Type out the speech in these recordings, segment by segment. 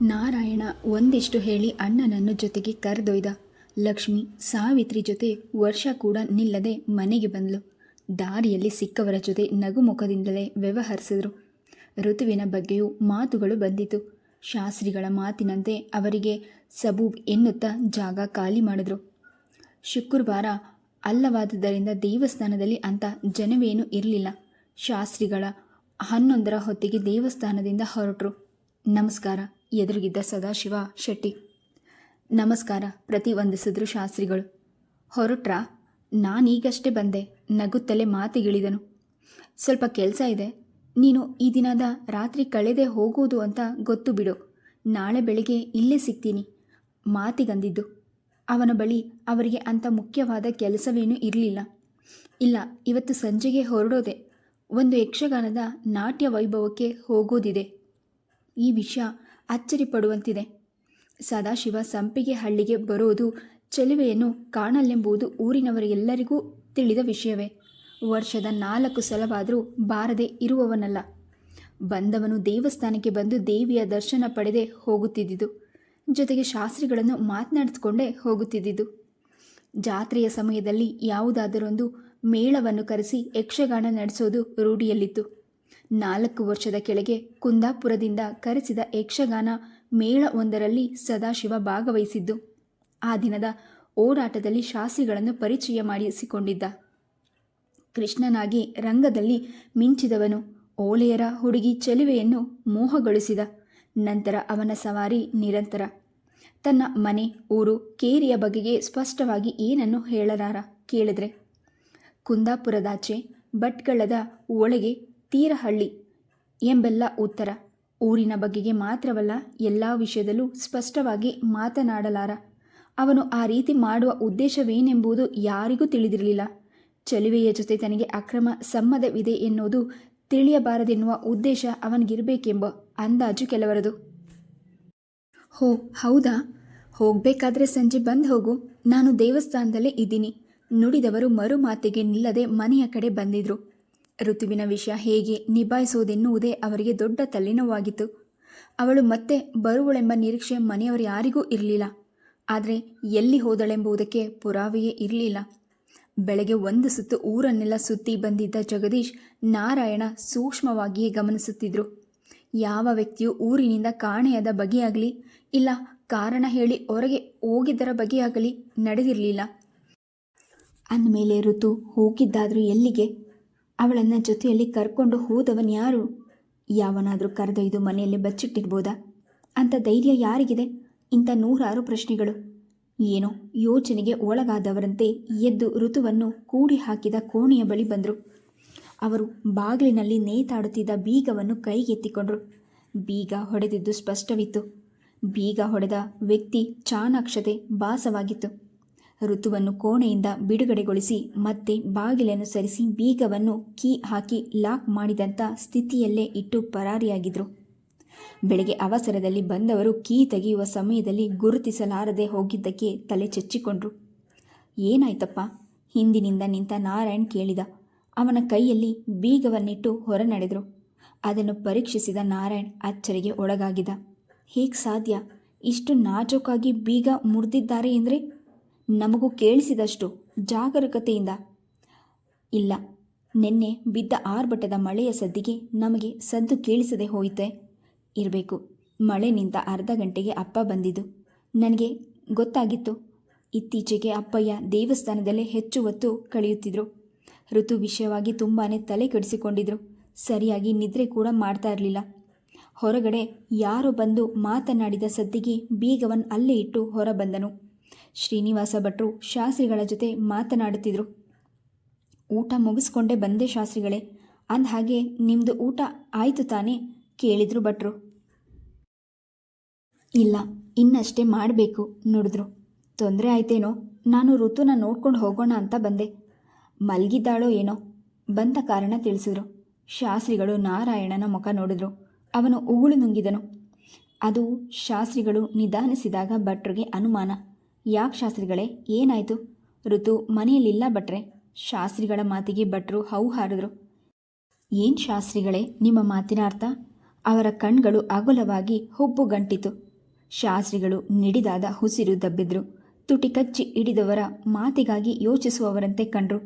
ನಾರಾಯಣ ಒಂದಿಷ್ಟು ಹೇಳಿ ಅಣ್ಣನನ್ನು ಜೊತೆಗೆ ಕರೆದೊಯ್ದ. ಲಕ್ಷ್ಮಿ ಸಾವಿತ್ರಿ ಜೊತೆ ವರ್ಷ ಕೂಡ ನಿಲ್ಲದೆ ಮನೆಗೆ ಬಂದಳು. ದಾರಿಯಲ್ಲಿ ಸಿಕ್ಕವರ ಜೊತೆ ನಗುಮುಖದಿಂದಲೇ ವ್ಯವಹರಿಸಿದ್ರು. ಋತುವಿನ ಬಗ್ಗೆಯೂ ಮಾತುಗಳು ಬಂದಿತು. ಶಾಸ್ತ್ರಿಗಳ ಮಾತಿನಂತೆ ಅವರಿಗೆ ಸಬೂಬ್ ಎನ್ನುತ್ತಾ ಜಾಗ ಖಾಲಿ ಮಾಡಿದ್ರು. ಶುಕ್ರವಾರ ಅಲ್ಲವಾದುದರಿಂದ ದೇವಸ್ಥಾನದಲ್ಲಿ ಅಂಥ ಜನವೇನೂ ಇರಲಿಲ್ಲ. ಶಾಸ್ತ್ರಿಗಳ 11ರ ಹೊತ್ತಿಗೆ ದೇವಸ್ಥಾನದಿಂದ ಹೊರಟರು. ನಮಸ್ಕಾರ. ಎದುರಿಗಿದ್ದ ಸದಾಶಿವ ಶೆಟ್ಟಿ ನಮಸ್ಕಾರ ಪ್ರತಿವಂದಿಸಿದ್ರು ಶಾಸ್ತ್ರಿಗಳು. ಹೊರಟ್ರಾ? ನಾನೀಗಷ್ಟೇ ಬಂದೆ, ನಗುತ್ತಲೇ ಮಾತಿಗಿಳಿದನು. ಸ್ವಲ್ಪ ಕೆಲಸ ಇದೆ. ನೀನು ಈ ದಿನದ ರಾತ್ರಿ ಕಳೆದೇ ಹೋಗುವುದು ಅಂತ ಗೊತ್ತು ಬಿಡು. ನಾಳೆ ಬೆಳಿಗ್ಗೆ ಇಲ್ಲೇ ಸಿಗ್ತೀನಿ ಮಾತಿಗಂದಿದ್ದು. ಅವನ ಬಳಿ ಅವರಿಗೆ ಅಂಥ ಮುಖ್ಯವಾದ ಕೆಲಸವೇನೂ ಇರಲಿಲ್ಲ. ಇಲ್ಲ, ಇವತ್ತು ಸಂಜೆಗೆ ಹೊರಡೋದೆ. ಒಂದು ಯಕ್ಷಗಾನದ ನಾಟ್ಯ ವೈಭವಕ್ಕೆ ಹೋಗೋದಿದೆ. ಈ ವಿಷಯ ಅಚ್ಚರಿಪಡುವಂತಿದೆ. ಸದಾಶಿವ ಸಂಪಿಗೆ ಹಳ್ಳಿಗೆ ಬರೋದು ಚೆಲುವೆಯನ್ನು ಕಾಣಲೆಂಬುದು ಊರಿನವರೆಲ್ಲರಿಗೂ ತಿಳಿದ ವಿಷಯವೇ. ವರ್ಷದ 4 ಸಲವಾದರೂ ಬಾರದೆ ಇರುವವನಲ್ಲ. ಬಂದವನು ದೇವಸ್ಥಾನಕ್ಕೆ ಬಂದು ದೇವಿಯ ದರ್ಶನ ಪಡೆದೇ ಹೋಗುತ್ತಿದ್ದುದು. ಜೊತೆಗೆ ಶಾಸ್ತ್ರಿಗಳನ್ನು ಮಾತನಾಡಿಸಿಕೊಂಡೇ ಹೋಗುತ್ತಿದ್ದುದು. ಜಾತ್ರೆಯ ಸಮಯದಲ್ಲಿ ಯಾವುದಾದರೊಂದು ಮೇಳವನ್ನು ಕರೆಸಿ ಯಕ್ಷಗಾನ ನಡೆಸೋದು ರೂಢಿಯಲ್ಲಿತ್ತು. 4 ವರ್ಷದ ಕೆಳಗೆ ಕುಂದಾಪುರದಿಂದ ಕರೆಸಿದ ಯಕ್ಷಗಾನ ಮೇಳವೊಂದರಲ್ಲಿ ಸದಾಶಿವ ಭಾಗವಹಿಸಿದ್ದು. ಆ ದಿನದ ಓಡಾಟದಲ್ಲಿ ಶಾಸ್ತ್ರಿಗಳನ್ನು ಪರಿಚಯ ಮಾಡಿಸಿಕೊಂಡಿದ್ದ. ಕೃಷ್ಣನಾಗಿ ರಂಗದಲ್ಲಿ ಮಿಂಚಿದವನು ಓಲೆಯರ ಹುಡುಗಿ ಚೆಲುವೆಯನ್ನು ಮೋಹಗೊಳಿಸಿದ. ನಂತರ ಅವನ ಸವಾರಿ ನಿರಂತರ. ತನ್ನ ಮನೆ, ಊರು, ಕೇರಿಯ ಬಗೆಗೆ ಸ್ಪಷ್ಟವಾಗಿ ಏನನ್ನು ಹೇಳಲಾರ. ಕೇಳಿದ್ರೆ ಕುಂದಾಪುರದಾಚೆ, ಭಟ್ಕಳದ ಒಳಗೆ ತೀರಹಳ್ಳಿ ಎಂಬೆಲ್ಲ ಉತ್ತರ. ಊರಿನ ಬಗೆಗೆ ಮಾತ್ರವಲ್ಲ, ಎಲ್ಲ ವಿಷಯದಲ್ಲೂ ಸ್ಪಷ್ಟವಾಗಿ ಮಾತನಾಡಲಾರ. ಅವನು ಆ ರೀತಿ ಮಾಡುವ ಉದ್ದೇಶವೇನೆಂಬುದು ಯಾರಿಗೂ ತಿಳಿದಿರಲಿಲ್ಲ. ಚೆಲುವೆಯ ಜೊತೆ ತನಗೆ ಅಕ್ರಮ ಸಂಬಂಧವಿದೆ ಎನ್ನುವುದು ತಿಳಿಯಬಾರದೆನ್ನುವ ಉದ್ದೇಶ ಅವನಿಗಿರಬೇಕೆಂಬ ಅಂದಾಜು ಕೆಲವರದು. ಹೋ ಹೌದಾ? ಹೋಗಬೇಕಾದ್ರೆ ಸಂಜೆ ಬಂದು ಹೋಗು, ನಾನು ದೇವಸ್ಥಾನದಲ್ಲೇ ಇದ್ದೀನಿ ನುಡಿದವರು ಮರು ಮಾತಿಗೆ ನಿಲ್ಲದೆ ಮನೆಯ ಕಡೆ ಬಂದಿದ್ರು. ಋತುವಿನ ವಿಷಯ ಹೇಗೆ ನಿಭಾಯಿಸುವುದೆನ್ನುವುದೇ ಅವರಿಗೆ ದೊಡ್ಡ ತಲೆನೋವಾಗಿತ್ತು. ಅವಳು ಮತ್ತೆ ಬರುವಳೆಂಬ ನಿರೀಕ್ಷೆ ಮನೆಯವರು ಯಾರಿಗೂ ಇರಲಿಲ್ಲ. ಆದರೆ ಎಲ್ಲಿ ಹೋದಳೆಂಬುದಕ್ಕೆ ಪುರಾವೆಯೇ ಇರಲಿಲ್ಲ. ಬೆಳಗ್ಗೆ ಒಂದು ಸುತ್ತು ಊರನ್ನೆಲ್ಲ ಸುತ್ತಿ ಬಂದಿದ್ದ ಜಗದೀಶ್ ನಾರಾಯಣ ಸೂಕ್ಷ್ಮವಾಗಿಯೇ ಗಮನಿಸುತ್ತಿದ್ದರು. ಯಾವ ವ್ಯಕ್ತಿಯು ಊರಿನಿಂದ ಕಾಣೆಯಾದ ಬಗೆಯಾಗಲಿ, ಇಲ್ಲ ಕಾರಣ ಹೇಳಿ ಹೊರಗೆ ಹೋಗಿದ್ದರ ಬಗೆಯಾಗಲಿ ನಡೆದಿರಲಿಲ್ಲ. ಅಂದಮೇಲೆ ಋತು ಹೋಗಿದ್ದಾದರೂ ಎಲ್ಲಿಗೆ? ಅವಳನ್ನು ಜೊತೆಯಲ್ಲಿ ಕರ್ಕೊಂಡು ಹೋದವನ್ಯಾರು? ಯಾವನಾದರೂ ಕರೆದೊಯ್ದು ಮನೆಯಲ್ಲಿ ಬಚ್ಚಿಟ್ಟಿರ್ಬೋದಾ? ಅಂಥ ಧೈರ್ಯ ಯಾರಿಗಿದೆ? ಇಂಥ 100 ಪ್ರಶ್ನೆಗಳು. ಏನೋ ಯೋಚನೆಗೆ ಒಳಗಾದವರಂತೆ ಎದ್ದು ಋತುವನ್ನು ಕೂಡಿ ಹಾಕಿದ ಕೋಣೆಯ ಬಳಿ ಬಂದರು. ಅವರು ಬಾಗಿಲಿನಲ್ಲಿ ನೇತಾಡುತ್ತಿದ್ದ ಬೀಗವನ್ನು ಕೈಗೆತ್ತಿಕೊಂಡರು. ಬೀಗ ಹೊಡೆದಿದ್ದು ಸ್ಪಷ್ಟವಿತ್ತು. ಬೀಗ ಹೊಡೆದ ವ್ಯಕ್ತಿ ಚಾಣಾಕ್ಷತೆ ಭಾಸವಾಗಿತ್ತು. ಋತುವನ್ನು ಕೋಣೆಯಿಂದ ಬಿಡುಗಡೆಗೊಳಿಸಿ ಮತ್ತೆ ಬಾಗಿಲನ್ನು ಸರಿಸಿ ಬೀಗವನ್ನು ಕೀ ಹಾಕಿ ಲಾಕ್ ಮಾಡಿದಂಥ ಸ್ಥಿತಿಯಲ್ಲೇ ಇಟ್ಟು ಪರಾರಿಯಾಗಿದ್ದರು. ಬೆಳಗ್ಗೆ ಅವಸರದಲ್ಲಿ ಬಂದವರು ಕೀ ತೆಗೆಯುವ ಸಮಯದಲ್ಲಿ ಗುರುತಿಸಲಾರದೆ ಹೋಗಿದ್ದಕ್ಕೆ ತಲೆ ಚೆಚ್ಚಿಕೊಂಡ್ರು. ಏನಾಯ್ತಪ್ಪ? ಹಿಂದಿನಿಂದ ನಿಂತ ನಾರಾಯಣ್ ಕೇಳಿದ. ಅವನ ಕೈಯಲ್ಲಿ ಬೀಗವನ್ನಿಟ್ಟು ಹೊರ ನಡೆದರು. ಅದನ್ನು ಪರೀಕ್ಷಿಸಿದ ನಾರಾಯಣ್ ಅಚ್ಚರಿಗೆ ಒಳಗಾಗಿದ್ದ. ಹೇಗೆ ಸಾಧ್ಯ? ಇಷ್ಟು ನಾಜೂಕಾಗಿ ಬೀಗ ಮುರಿದಿದ್ದಾರೆ ಎಂದರೆ? ನಮಗೂ ಕೇಳಿಸಿದಷ್ಟು ಜಾಗರೂಕತೆಯಿಂದ. ಇಲ್ಲ, ನಿನ್ನೆ ಬಿದ್ದ ಆರ್ಭಟದ ಮಳೆಯ ಸದ್ದಿಗೆ ನಮಗೆ ಸದ್ದು ಕೇಳಿಸದೆ ಹೋಯಿತೆ ಇರಬೇಕು. ಮಳೆ ನಿಂತ ಅರ್ಧ ಗಂಟೆಗೆ ಅಪ್ಪ ಬಂದಿದ್ದು ನನಗೆ ಗೊತ್ತಾಗಿತ್ತು. ಇತ್ತೀಚೆಗೆ ಅಪ್ಪಯ್ಯ ದೇವಸ್ಥಾನದಲ್ಲೇ ಹೆಚ್ಚು ಹೊತ್ತು ಕಳೆಯುತ್ತಿದ್ರು. ಋತು ವಿಷಯವಾಗಿ ತುಂಬಾ ತಲೆ ಕೆಡಿಸಿಕೊಂಡಿದ್ರು. ಸರಿಯಾಗಿ ನಿದ್ರೆ ಕೂಡ ಮಾಡ್ತಾ ಇರಲಿಲ್ಲ. ಹೊರಗಡೆ ಯಾರೋ ಬಂದು ಮಾತನಾಡಿದ ಸದ್ದಿಗೆ ಬೀಗವನ್ನು ಅಲ್ಲೇ ಇಟ್ಟು ಹೊರ ಬಂದನು. ಶ್ರೀನಿವಾಸ ಭಟ್ರು ಶಾಸ್ತ್ರಿಗಳ ಜೊತೆ ಮಾತನಾಡುತ್ತಿದ್ರು. ಊಟ ಮುಗಿಸ್ಕೊಂಡೇ ಬಂದೆ ಶಾಸ್ತ್ರಿಗಳೇ. ಅಂದಹಾಗೆ ನಿಮ್ಮದು ಊಟ ಆಯಿತು ತಾನೇ ಕೇಳಿದ್ರು ಭಟ್ರು. ಇಲ್ಲ, ಇನ್ನಷ್ಟೇ ಮಾಡಬೇಕು ನುಡಿದ್ರು. ತೊಂದರೆ ಆಯ್ತೇನೋ? ನಾನು ಋತುನ ನೋಡ್ಕೊಂಡು ಹೋಗೋಣ ಅಂತ ಬಂದೆ. ಮಲಗಿದ್ದಾಳೋ ಏನೋ? ಬಂದ ಕಾರಣ ತಿಳಿಸಿದ್ರು. ಶಾಸ್ತ್ರಿಗಳು ನಾರಾಯಣನ ಮುಖ ನೋಡಿದ್ರು. ಅವನು ಉಗುಳು ನುಂಗಿದನು. ಅದು ಶಾಸ್ತ್ರಿಗಳು ನಿಧಾನಿಸಿದಾಗ ಭಟ್ರಿಗೆ ಅನುಮಾನ. ಯಾಕೆ ಶಾಸ್ತ್ರಿಗಳೇ, ಏನಾಯಿತು? ಋತು ಮನೆಯಲ್ಲಿಲ್ಲ ಭಟ್ರೆ. ಶಾಸ್ತ್ರಿಗಳ ಮಾತಿಗೆ ಭಟ್ರು ಹೌಹಾರಿದ್ರು. ಏನು ಶಾಸ್ತ್ರಿಗಳೇ ನಿಮ್ಮ ಮಾತಿನ ಅರ್ಥ? ಅವರ ಕಣ್ಗಳು ಅಗಲವಾಗಿ ಹುಬ್ಬು ಗಂಟಿತು. ಶಾಸ್ತ್ರಿಗಳು ನಿಡಿದಾದ ಉಸಿರು ದಬ್ಬಿದ್ರು. ತುಟಿ ಕಚ್ಚಿ ಹಿಡಿದವರ ಮಾತಿಗಾಗಿ ಯೋಚಿಸುವವರಂತೆ ಕಂಡ್ರು.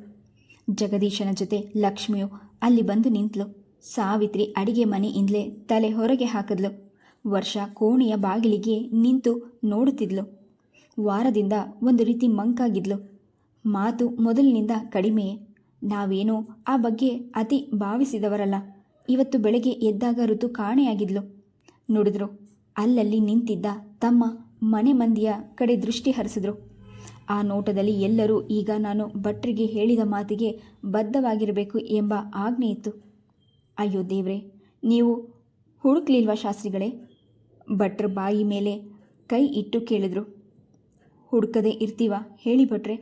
ಜಗದೀಶನ ಜೊತೆ ಲಕ್ಷ್ಮಿಯು ಅಲ್ಲಿ ಬಂದು ನಿಂತಳು. ಸಾವಿತ್ರಿ ಅಡಿಗೆ ಮನೆಯಿಂದಲೇ ತಲೆ ಹೊರಗೆ ಹಾಕಿದ್ಲು. ವರ್ಷ ಕೋಣೆಯ ಬಾಗಿಲಿಗೆ ನಿಂತು ನೋಡುತ್ತಿದ್ಲು. ವಾರದಿಂದ ಒಂದು ರೀತಿ ಮಂಕಾಗಿದ್ಲು. ಮಾತು ಮೊದಲಿನಿಂದ ಕಡಿಮೆಯೇ. ನಾವೇನೋ ಆ ಬಗ್ಗೆ ಅತಿ ಭಾವಿಸಿದವರಲ್ಲ. ಇವತ್ತು ಬೆಳಗ್ಗೆ ಎದ್ದಾಗ ಋತು ಕಾಣೆಯಾಗಿದ್ಲು. ನೋಡಿದ್ರು. ಅಲ್ಲಲ್ಲಿ ನಿಂತಿದ್ದ ತಮ್ಮ ಮನೆ ಮಂದಿಯ ಕಡೆ ದೃಷ್ಟಿ ಹರಿಸಿದ್ರು. ಆ ನೋಟದಲ್ಲಿ ಎಲ್ಲರೂ ಈಗ ನಾನು ಭಟ್ರಿಗೆ ಹೇಳಿದ ಮಾತಿಗೆ ಬದ್ಧವಾಗಿರಬೇಕು ಎಂಬ ಆಜ್ಞೆ ಇತ್ತು. ಅಯ್ಯೋ ದೇವ್ರೆ, ನೀವು ಹುಡುಕ್ಲಿಲ್ವಾ ಶಾಸ್ತ್ರಿಗಳೇ? ಭಟ್ರ ಬಾಯಿ ಮೇಲೆ ಕೈ ಇಟ್ಟು ಕೇಳಿದ್ರು. ಹುಡುಕದೆ ಇರ್ತೀವ ಹೇಳಿ ಭಟ್ರೆ?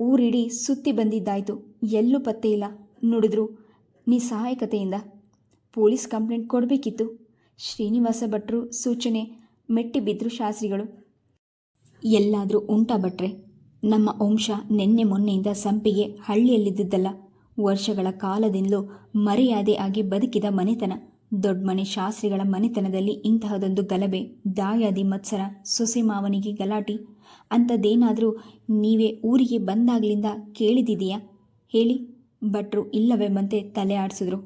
ಊರಿಡೀ ಸುತ್ತಿ ಬಂದಿದ್ದಾಯ್ತು, ಎಲ್ಲೂ ಪತ್ತೆ ಇಲ್ಲ. ನುಡಿದ್ರು ನಿಸ್ಸಹಾಯಕತೆಯಿಂದ. ಪೊಲೀಸ್ ಕಂಪ್ಲೇಂಟ್ ಕೊಡಬೇಕಿತ್ತು. ಶ್ರೀನಿವಾಸ ಭಟ್ರು ಸೂಚನೆ ಮೆಟ್ಟಿ ಬಿದ್ರು ಶಾಸ್ತ್ರಿಗಳು. ಎಲ್ಲಾದರೂ ಉಂಟಾ ಭಟ್ರೆ? ನಮ್ಮ ವಂಶ ನೆನ್ನೆ ಮೊನ್ನೆಯಿಂದ ಸಂಪಿಗೆ ಹಳ್ಳಿಯಲ್ಲಿದ್ದದ್ದಲ್ಲ. ವರ್ಷಗಳ ಕಾಲದಿಂದಲೂ ಮರ್ಯಾದೆ ಆಗಿ ಬದುಕಿದ ಮನೆತನ. ದೊಡ್ಡ ಮನೆ ಶಾಸ್ತ್ರಿಗಳ ಮನೆತನದಲ್ಲಿ ಇಂತಹದೊಂದು ಗಲಭೆ, ದಾಯಾದಿ ಮತ್ಸರ, ಸೊಸೆ ಮಾವನಿಗೆ ಗಲಾಟಿ ಅಂಥದ್ದೇನಾದರೂ ನೀವೇ ಊರಿಗೆ ಬಂದಾಗಲಿಂದ ಕೇಳಿದಿದೆಯಾ ಹೇಳಿ? ಭಟ್ರು ಇಲ್ಲವೆಂಬಂತೆ ತಲೆ ಆಡಿಸಿದ್ರು.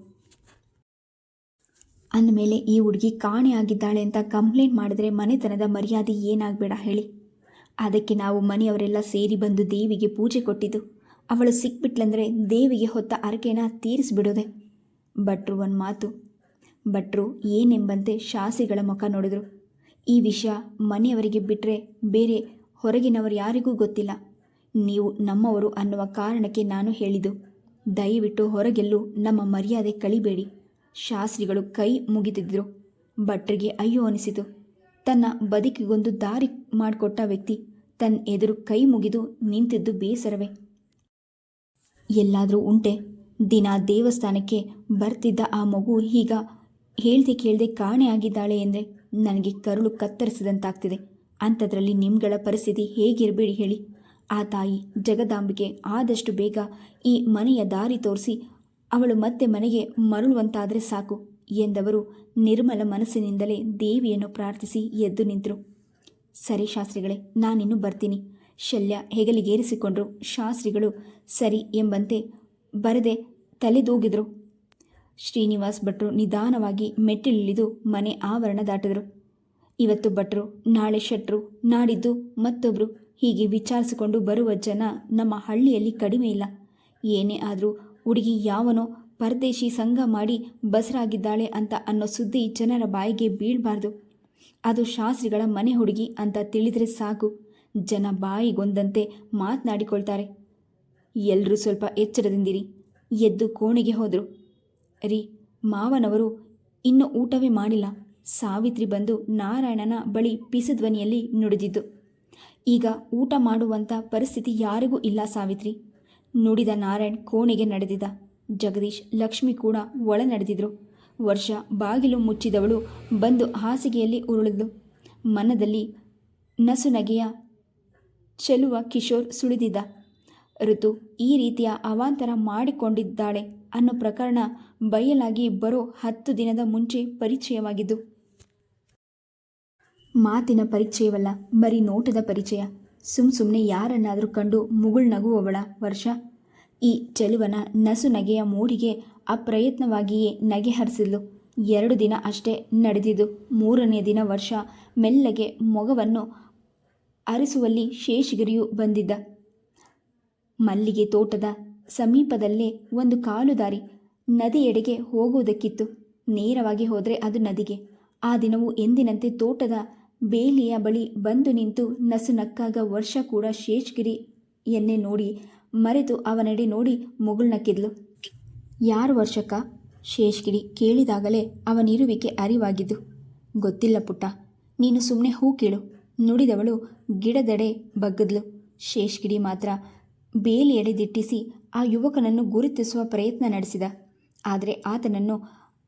ಅಂದಮೇಲೆ ಈ ಹುಡುಗಿ ಕಾಣೆ ಆಗಿದ್ದಾಳೆ ಅಂತ ಕಂಪ್ಲೇಂಟ್ ಮಾಡಿದ್ರೆ ಮನೆತನದ ಮರ್ಯಾದೆ ಏನಾಗಬೇಡ ಹೇಳಿ? ಅದಕ್ಕೆ ನಾವು ಮನೆಯವರೆಲ್ಲ ಸೇರಿ ಬಂದು ದೇವಿಗೆ ಪೂಜೆ ಕೊಟ್ಟಿದ್ದು. ಅವಳು ಸಿಕ್ಬಿಟ್ಲಂದರೆ ದೇವಿಗೆ ಹೊತ್ತ ಅರಕೆನ ತೀರಿಸಿಬಿಡೋದೆ. ಭಟ್ರು ಒಂದು ಮಾತು. ಭಟ್ರು ಏನೆಂಬಂತೆ ಶಾಸ್ತ್ರಿಗಳ ಮುಖ ನೋಡಿದ್ರು. ಈ ವಿಷಯ ಮನೆಯವರಿಗೆ ಬಿಟ್ಟರೆ ಬೇರೆ ಹೊರಗಿನವರು ಯಾರಿಗೂ ಗೊತ್ತಿಲ್ಲ. ನೀವು ನಮ್ಮವರು ಅನ್ನುವ ಕಾರಣಕ್ಕೆ ನಾನು ಹೇಳಿದ್ದು. ದಯವಿಟ್ಟು ಹೊರಗೆಲ್ಲೂ ನಮ್ಮ ಮರ್ಯಾದೆ ಕಳಿಬೇಡಿ. ಶಾಸ್ತ್ರಿಗಳು ಕೈ ಮುಗಿದಿದ್ರು. ಭಟ್ರಿಗೆ ಅಯ್ಯೋ ಅನಿಸಿತು. ತನ್ನ ಬದುಕಿಗೊಂದು ದಾರಿ ಮಾಡಿಕೊಟ್ಟ ವ್ಯಕ್ತಿ ತನ್ನ ಎದುರು ಕೈ ಮುಗಿದು ನಿಂತಿದ್ದು ಬೇಸರವೇ. ಎಲ್ಲಾದರೂ ಉಂಟೆ? ದಿನ ದೇವಸ್ಥಾನಕ್ಕೆ ಬರ್ತಿದ್ದ ಆ ಮಗು ಈಗ ಹೇಳ್ದೆ ಕೇಳದೆ ಕಾಣೆ ಆಗಿದ್ದಾಳೆ ಎಂದರೆ ನನಗೆ ಕರುಳು ಕತ್ತರಿಸಿದಂತಾಗ್ತಿದೆ. ಅಂಥದ್ರಲ್ಲಿ ನಿಮ್ಗಳ ಪರಿಸ್ಥಿತಿ ಹೇಗಿರಬೇಡಿ ಹೇಳಿ? ಆ ತಾಯಿ ಜಗದಾಂಬಿಕೆ ಆದಷ್ಟು ಬೇಗ ಈ ಮನೆಯ ದಾರಿ ತೋರಿಸಿ ಅವಳು ಮತ್ತೆ ಮನೆಗೆ ಮರಳುವಂತಾದರೆ ಸಾಕು ಎಂದವರು ನಿರ್ಮಲ ಮನಸ್ಸಿನಿಂದಲೇ ದೇವಿಯನ್ನು ಪ್ರಾರ್ಥಿಸಿ ಎದ್ದು ನಿಂತರು. ಸರಿ ಶಾಸ್ತ್ರಿಗಳೇ, ನಾನಿನ್ನು ಬರ್ತೀನಿ. ಶಲ್ಯ ಹೆಗಲಿಗೇರಿಸಿಕೊಂಡ್ರು. ಶಾಸ್ತ್ರಿಗಳು ಸರಿ ಎಂಬಂತೆ ಬರದೆ ತಲೆದೂಗಿದ್ರು. ಶ್ರೀನಿವಾಸ್ ಭಟ್ರು ನಿಧಾನವಾಗಿ ಮೆಟ್ಟಿಲಿಳಿದು ಮನೆ ಆವರಣ ದಾಟಿದ್ರು. ಇವತ್ತು ಭಟ್ರು, ನಾಳೆ ಶೆಟ್ರು, ನಾಡಿದ್ದು ಮತ್ತೊಬ್ಬರು ಹೀಗೆ ವಿಚಾರಿಸಿಕೊಂಡು ಬರುವ ಜನ ನಮ್ಮ ಹಳ್ಳಿಯಲ್ಲಿ ಕಡಿಮೆ ಇಲ್ಲ. ಏನೇ ಆದರೂ ಹುಡುಗಿ ಯಾವನೋ ಪರದೇಶಿ ಸಂಘ ಮಾಡಿ ಬಸರಾಗಿದ್ದಾಳೆ ಅಂತ ಅನ್ನೋ ಸುದ್ದಿ ಜನರ ಬಾಯಿಗೆ ಬೀಳಬಾರ್ದು. ಅದು ಶಾಸ್ತ್ರಿಗಳ ಮನೆ ಹುಡುಗಿ ಅಂತ ತಿಳಿದರೆ ಸಾಕು, ಜನ ಬಾಯಿಗೊಂದಂತೆ ಮಾತನಾಡಿಕೊಳ್ತಾರೆ. ಎಲ್ಲರೂ ಸ್ವಲ್ಪ ಎಚ್ಚರದಿಂದಿರಿ. ಎದ್ದು ಕೋಣೆಗೆ ಹೋದರು. ರೀ, ಮಾವನವರು ಇನ್ನೂ ಊಟವೇ ಮಾಡಿಲ್ಲ. ಸಾವಿತ್ರಿ ಬಂದು ನಾರಾಯಣನ ಬಳಿ ಪಿಸುಧ್ವನಿಯಲ್ಲಿ ನುಡಿದಿದ್ದು. ಈಗ ಊಟ ಮಾಡುವಂಥ ಪರಿಸ್ಥಿತಿ ಯಾರಿಗೂ ಇಲ್ಲ ಸಾವಿತ್ರಿ. ನುಡಿದ ನಾರಾಯಣ್ ಕೋಣೆಗೆ ನಡೆದಿದ್ದ. ಜಗದೀಶ್, ಲಕ್ಷ್ಮಿ ಕೂಡ ಒಳ ನಡೆದಿದ್ರು. ವರ್ಷ ಬಾಗಿಲು ಮುಚ್ಚಿದವಳು ಬಂದು ಹಾಸಿಗೆಯಲ್ಲಿ ಉರುಳಿದ್ಲು. ಮನದಲ್ಲಿ ನಸುನಗೆಯ ಚೆಲುವ ಕಿಶೋರ್ ಸುಳಿದಿದ್ದ. ಋತು ಈ ರೀತಿಯ ಅವಾಂತರ ಮಾಡಿಕೊಂಡಿದ್ದಾಳೆ ಅನ್ನೋ ಪ್ರಕರಣ ಬಯಲಾಗಿ ಬರೋ 10 ದಿನದ ಮುಂಚೆ ಪರಿಚಯವಾಗಿದ್ದು. ಮಾತಿನ ಪರಿಚಯವಲ್ಲ, ಬರೀ ನೋಟದ ಪರಿಚಯ. ಸುಮ್ಮನೆ ಯಾರನ್ನಾದರೂ ಕಂಡು ಮುಗುಳ್ನಗುವವಳ ವರ್ಷ. ಈ ಚೆಲುವನ ನಸುನಗೆಯ ಮೂಡಿಗೆ ಅಪ್ರಯತ್ನವಾಗಿಯೇ ನಗೆ ಹರಿಸಿದ್ಲು. 2 ದಿನ ಅಷ್ಟೇ ನಡೆದಿದ್ದು. 3ನೇ ದಿನ ವರ್ಷ ಮೆಲ್ಲಗೆ ಮೊಗವನ್ನು ಅರಿಸುವಲ್ಲಿ ಶೇಷಗಿರಿಯು ಬಂದಿದ್ದ. ಮಲ್ಲಿಗೆ ತೋಟದ ಸಮೀಪದಲ್ಲೇ ಒಂದು ಕಾಲು ದಾರಿ ನದಿಯೆಡೆಗೆ ಹೋಗುವುದಕ್ಕಿತ್ತು. ನೇರವಾಗಿ ಹೋದರೆ ಅದು ನದಿಗೆ. ಆ ದಿನವೂ ಎಂದಿನಂತೆ ತೋಟದ ಬೇಲಿಯ ಬಳಿ ಬಂದು ನಿಂತು ನಸುನಕ್ಕಾಗ ವರ್ಷ ಕೂಡ ಶೇಷಗಿರಿಯನ್ನೇ ನೋಡಿ ಮರೆತು ಅವನೆಡೆ ನೋಡಿ ಮುಗುಳ್ನಕ್ಕಿದ್ಲು. ಯಾರು ವರ್ಷಕ್ಕ? ಶೇಷಗಿರಿ ಕೇಳಿದಾಗಲೇ ಅವನಿರುವಿಕೆ ಅರಿವಾಗಿದ್ದು. ಗೊತ್ತಿಲ್ಲ ಪುಟ್ಟ, ನೀನು ಸುಮ್ಮನೆ ಹೂ ಕೇಳು. ನುಡಿದವಳು ಗಿಡದೆಡೆ ಬಗ್ಗದ್ಲು. ಶೇಷಗಿರಿ ಮಾತ್ರ ಬೇಲಿಯೆಡೆ ದಿಟ್ಟಿಸಿ ಆ ಯುವಕನನ್ನು ಗುರುತಿಸುವ ಪ್ರಯತ್ನ ನಡೆಸಿದ. ಆದರೆ ಆತನನ್ನು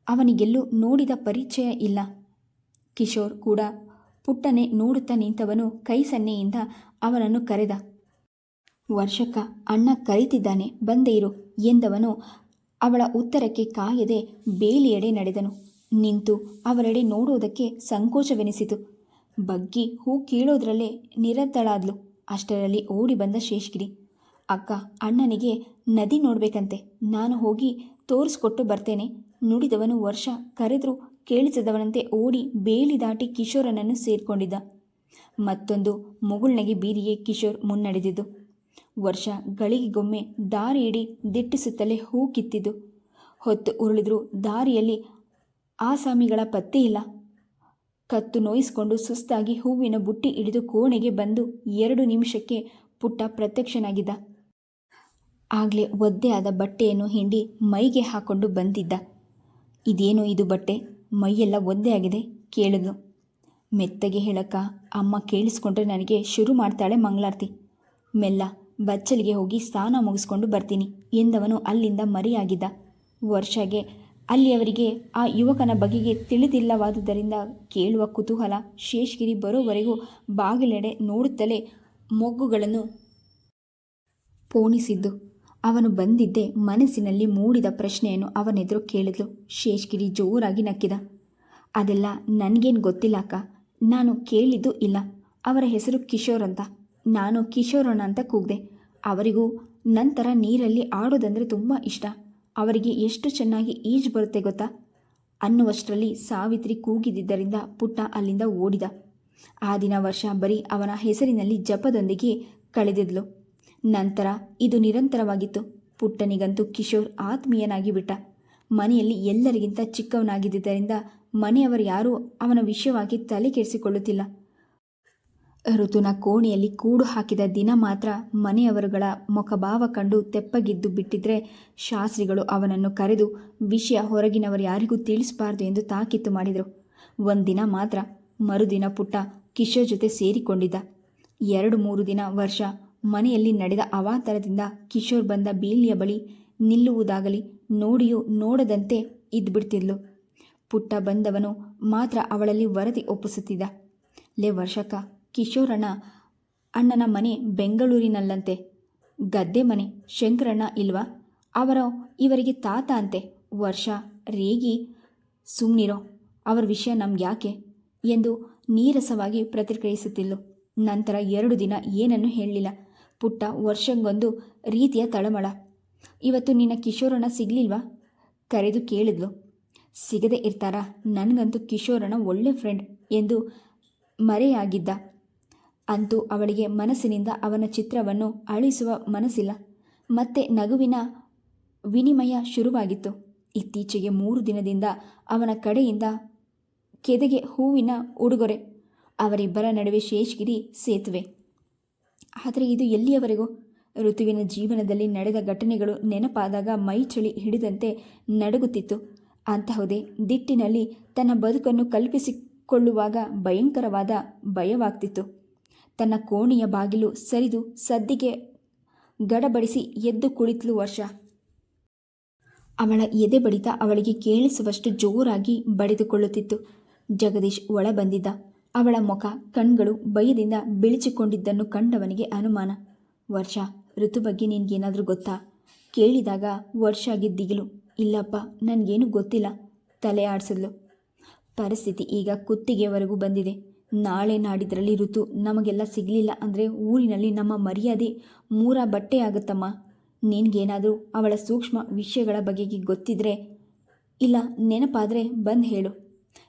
ಅವನಿಗೆಲ್ಲೂ ನೋಡಿದ ಪರಿಚಯ ಇಲ್ಲ. ಕಿಶೋರ್ ಕೂಡ ಪುಟ್ಟನೆ ನೋಡುತ್ತಾ ನಿಂತವನು ಕೈ ಸನ್ನೆಯಿಂದ ಅವನನ್ನು ಕರೆದ. ವರ್ಷಕ್ಕ, ಅಣ್ಣ ಕರೀತಿದ್ದಾನೆ, ಬಂದೇ ಇರು ಎಂದವನು ಅವಳ ಉತ್ತರಕ್ಕೆ ಕಾಯದೆ ಬೇಲಿಯೆಡೆ ನಡೆದನು. ನಿಂತು ಅವರೆಡೆ ನೋಡುವುದಕ್ಕೆ ಸಂಕೋಚವೆನಿಸಿತು. ಬಗ್ಗಿ ಹೂ ಕೀಳೋದ್ರಲ್ಲೇ ನಿರತಳಾದ್ಲು. ಅಷ್ಟರಲ್ಲಿ ಓಡಿ ಬಂದ ಶೇಷಗಿರಿ. ಅಕ್ಕ, ಅಣ್ಣನಿಗೆ ನದಿ ನೋಡ್ಬೇಕಂತೆ, ನಾನು ಹೋಗಿ ತೋರಿಸ್ಕೊಟ್ಟು ಬರ್ತೇನೆ. ನುಡಿದವನು ವರ್ಷ ಕರೆದರೂ ಕೇಳಿಸದವನಂತೆ ಓಡಿ ಬೇಲಿ ದಾಟಿ ಕಿಶೋರನನ್ನು ಸೇರಿಕೊಂಡಿದ್ದ. ಮತ್ತೊಂದು ಮುಗುಳ್ನಗೆ ಬೀದಿಗೆ ಕಿಶೋರ್ ಮುನ್ನಡೆದಿದ್ದು. ವರ್ಷ ಗಳಿಗೆಗೊಮ್ಮೆ ದಾರಿ ಇಡೀ ದಿಟ್ಟಿಸುತ್ತಲೇ ಹೂ ಕಿತ್ತಿದ್ದು. ಹೊತ್ತು ಉರುಳಿದ್ರೂ ದಾರಿಯಲ್ಲಿ ಆಸಾಮಿಗಳ ಪತ್ತೆ ಇಲ್ಲ. ಕತ್ತು ನೋಯಿಸಿಕೊಂಡು ಸುಸ್ತಾಗಿ ಹೂವಿನ ಬುಟ್ಟಿ ಹಿಡಿದು ಕೋಣೆಗೆ ಬಂದು 2 ನಿಮಿಷಕ್ಕೆ ಪುಟ್ಟ ಪ್ರತ್ಯಕ್ಷನಾಗಿದ್ದ. ಆಗಲೇ ಒದ್ದೆ ಆದ ಬಟ್ಟೆಯನ್ನು ಹಿಂಡಿ ಮೈಗೆ ಹಾಕೊಂಡು ಬಂದಿದ್ದ. ಇದೇನು ಇದು ಬಟ್ಟೆ, ಮೈಯೆಲ್ಲ ಒದ್ದೆ ಆಗಿದೆ ಕೇಳಿದ್ಲು. ಮೆತ್ತಗೆ ಹೇಳಕ್ಕ, ಅಮ್ಮ ಕೇಳಿಸ್ಕೊಂಡ್ರೆ ನನಗೆ ಶುರು ಮಾಡ್ತಾಳೆ ಮಂಗಳಾರತಿ. ಮೆಲ್ಲ ಬಚ್ಚಲಿಗೆ ಹೋಗಿ ಸ್ನಾನ ಮುಗಿಸ್ಕೊಂಡು ಬರ್ತೀನಿ ಎಂದವನು ಅಲ್ಲಿಂದ ಮರೆಯಾಗಿದ್ದ. ವರ್ಷಗೆ ಅಲ್ಲಿಯವರಿಗೆ ಆ ಯುವಕನ ಬಗೆಗೆ ತಿಳಿದಿಲ್ಲವಾದುದರಿಂದ ಕೇಳುವ ಕುತೂಹಲ ಶೇಷಗಿರಿ ಬರೋವರೆಗೂ ಬಾಗಿಲೆಡೆ ನೋಡುತ್ತಲೇ ಮೊಗ್ಗುಗಳನ್ನು ಪೋಣಿಸಿದ್ದು. ಅವನು ಬಂದಿದ್ದೇ ಮನಸ್ಸಿನಲ್ಲಿ ಮೂಡಿದ ಪ್ರಶ್ನೆಯನ್ನು ಅವನೆದುರು ಕೇಳಿದ್ಲು. ಶೇಷಗಿರಿ ಜೋರಾಗಿ ನಕ್ಕಿದ. ಅದೆಲ್ಲ ನನಗೇನು ಗೊತ್ತಿಲ್ಲ ಅಕ್ಕ, ನಾನು ಕೇಳಿದ್ದು ಇಲ್ಲ. ಅವರ ಹೆಸರು ಕಿಶೋರ್ ಅಂತ. ನಾನು ಕಿಶೋರಣ್ಣ ಅಂತ ಕೂಗಿದೆ. ಅವರಿಗೂ ನಂತರ ನೀರಲ್ಲಿ ಆಡೋದಂದರೆ ತುಂಬ ಇಷ್ಟ. ಅವರಿಗೆ ಎಷ್ಟು ಚೆನ್ನಾಗಿ ಈಜು ಬರುತ್ತೆ ಗೊತ್ತಾ ಅನ್ನುವಷ್ಟರಲ್ಲಿ ಸಾವಿತ್ರಿ ಕೂಗಿದ್ದರಿಂದ ಪುಟ್ಟ ಅಲ್ಲಿಂದ ಓಡಿದ. ಆ ದಿನ ವರ್ಷ ಬರೀ ಅವನ ಹೆಸರಿನಲ್ಲಿ ಜಪದೊಂದಿಗೆ ಕಳೆದಿದ್ಲು. ನಂತರ ಇದು ನಿರಂತರವಾಗಿತ್ತು. ಪುಟ್ಟನಿಗಂತೂ ಕಿಶೋರ್ ಆತ್ಮೀಯನಾಗಿ ಬಿಟ್ಟ. ಮನೆಯಲ್ಲಿ ಎಲ್ಲರಿಗಿಂತ ಚಿಕ್ಕವನಾಗಿದ್ದರಿಂದ ಮನೆಯವರು ಯಾರೂ ಅವನ ವಿಷಯವಾಗಿ ತಲೆ ಕೆಡಿಸಿಕೊಳ್ಳುತ್ತಿಲ್ಲ. ಋತುನ ಕೋಣೆಯಲ್ಲಿ ಕೂಡು ಹಾಕಿದ ದಿನ ಮಾತ್ರ ಮನೆಯವರುಗಳ ಮುಖಭಾವ ಕಂಡು ತೆಪ್ಪಗಿದ್ದು ಬಿಟ್ಟಿದ್ರೆ ಶಾಸ್ತ್ರಿಗಳು ಅವನನ್ನು ಕರೆದು ವಿಷಯ ಹೊರಗಿನವರು ಯಾರಿಗೂ ತಿಳಿಸಬಾರ್ದು ಎಂದು ತಾಕೀತು ಮಾಡಿದರು. ಒಂದಿನ ಮಾತ್ರ. ಮರುದಿನ ಪುಟ್ಟ ಕಿಶೋರ್ ಜೊತೆ ಸೇರಿಕೊಂಡಿದ್ದ. 2-3 ದಿನ ವರ್ಷ ಮನೆಯಲ್ಲಿ ನಡೆದ ಅವಾಂತರದಿಂದ ಕಿಶೋರ್ ಬಂದ ಬೇಲಿಯ ಬಳಿ ನಿಲ್ಲುವುದಾಗಲಿ ನೋಡಿಯೂ ನೋಡದಂತೆ ಇದ್ಬಿಡ್ತಿದ್ಲು. ಪುಟ್ಟ ಬಂದವನು ಮಾತ್ರ ಅವಳಲ್ಲಿ ವರದಿ ಒಪ್ಪಿಸುತ್ತಿದ್ದ. ಲೇ ವರ್ಷಕ್ಕ, ಕಿಶೋರಣ್ಣ ಅಣ್ಣನ ಮನೆ ಬೆಂಗಳೂರಿನಲ್ಲಂತೆ. ಗದ್ದೆ ಮನೆ. ಶಂಕರಣ್ಣ ಇಲ್ವಾ? ಇವರಿಗೆ ತಾತ ಅಂತೆ. ವರ್ಷ ರೇಗಿ ಸುಮ್ಮನಿರೋ, ಅವರ ವಿಷಯ ನಮ್ಗೆ ಯಾಕೆ ಎಂದು ನೀರಸವಾಗಿ ಪ್ರತಿಕ್ರಿಯಿಸುತ್ತಿದ್ಲು. ನಂತರ 2 ದಿನ ಏನನ್ನೂ ಹೇಳಲಿಲ್ಲ. ಪುಟ್ಟ ವರ್ಷಂಗೊಂದು ರೀತಿಯ ತಳಮಳ. ಇವತ್ತು ನಿನ್ನ ಕಿಶೋರಣ್ಣ ಸಿಗಲಿಲ್ವಾ ಕರೆದು ಕೇಳಿದ್ಲು. ಸಿಗದೆ ಇರ್ತಾರಾ? ನನಗಂತೂ ಕಿಶೋರಣ್ಣ ಒಳ್ಳೆ ಫ್ರೆಂಡ್ ಎಂದು ಮರೆಯಾಗಿದ್ದ. ಅಂತೂ ಅವಳಿಗೆ ಮನಸ್ಸಿನಿಂದ ಅವನ ಚಿತ್ರವನ್ನು ಅಳಿಸುವ ಮನಸ್ಸಿಲ್ಲ. ಮತ್ತೆ ನಗುವಿನ ವಿನಿಮಯ ಶುರುವಾಗಿತ್ತು. ಇತ್ತೀಚೆಗೆ 3 ದಿನದಿಂದ ಅವನ ಕಡೆಯಿಂದ ಕೆದೆಗೆ ಹೂವಿನ ಉಡುಗೊರೆ. ಅವರಿಬ್ಬರ ನಡುವೆ ಶೇಷಗಿರಿ ಸೇತುವೆ. ಆದರೆ ಇದು ಎಲ್ಲಿಯವರೆಗೂ? ಋತುವಿನ ಜೀವನದಲ್ಲಿ ನಡೆದ ಘಟನೆಗಳು ನೆನಪಾದಾಗ ಮೈ ಚಳಿ ಹಿಡಿದಂತೆ ನಡುಗುತ್ತಿತ್ತು. ಅಂತಹುದೇ ದಿಟ್ಟಿನಲ್ಲಿ ತನ್ನ ಬದುಕನ್ನು ಕಲ್ಪಿಸಿಕೊಳ್ಳುವಾಗ ಭಯಂಕರವಾದ ಭಯವಾಗ್ತಿತ್ತು. ತನ್ನ ಕೋಣೆಯ ಬಾಗಿಲು ಸರಿದು ಸದ್ದಿಗೆ ಗಡಬಡಿಸಿ ಎದ್ದು ಕುಳಿತಳು ವರ್ಷ. ಅವಳ ಎದೆ ಬಡಿತ ಅವಳಿಗೆ ಕೇಳಿಸುವಷ್ಟು ಜೋರಾಗಿ ಬಡಿದುಕೊಳ್ಳುತ್ತಿತ್ತು. ಜಗದೀಶ್ ಒಳ ಬಂದಿದ್ದ. ಅವಳ ಮುಖ ಕಣ್ಗಳು ಭಯದಿಂದ ಬಿಳಿಚಿಕೊಂಡಿದ್ದನ್ನು ಕಂಡವನಿಗೆ ಅನುಮಾನ. ವರ್ಷ, ಋತು ಬಗ್ಗೆ ನಿನಗೇನಾದರೂ ಗೊತ್ತಾ ಕೇಳಿದಾಗ ವರ್ಷಾಗಿ ದಿಗಿಲು. ಇಲ್ಲಪ್ಪ, ನನಗೇನು ಗೊತ್ತಿಲ್ಲ ತಲೆ ಆಡಿಸಿದ್ಲು. ಪರಿಸ್ಥಿತಿ ಈಗ ಕುತ್ತಿಗೆವರೆಗೂ ಬಂದಿದೆ. ನಾಳೆ ನಾಡಿದ್ರಲ್ಲಿ ಋತು ನಮಗೆಲ್ಲ ಸಿಗಲಿಲ್ಲ ಅಂದರೆ ಊರಿನಲ್ಲಿ ನಮ್ಮ ಮರ್ಯಾದೆ ಮೂರ ಬಟ್ಟೆ ಆಗುತ್ತಮ್ಮ. ನಿನಗೇನಾದರೂ ಅವಳ ಸೂಕ್ಷ್ಮ ವಿಷಯಗಳ ಬಗೆಗೆ ಗೊತ್ತಿದ್ರೆ ಇಲ್ಲ ನೆನಪಾದರೆ ಬಂದು ಹೇಳು.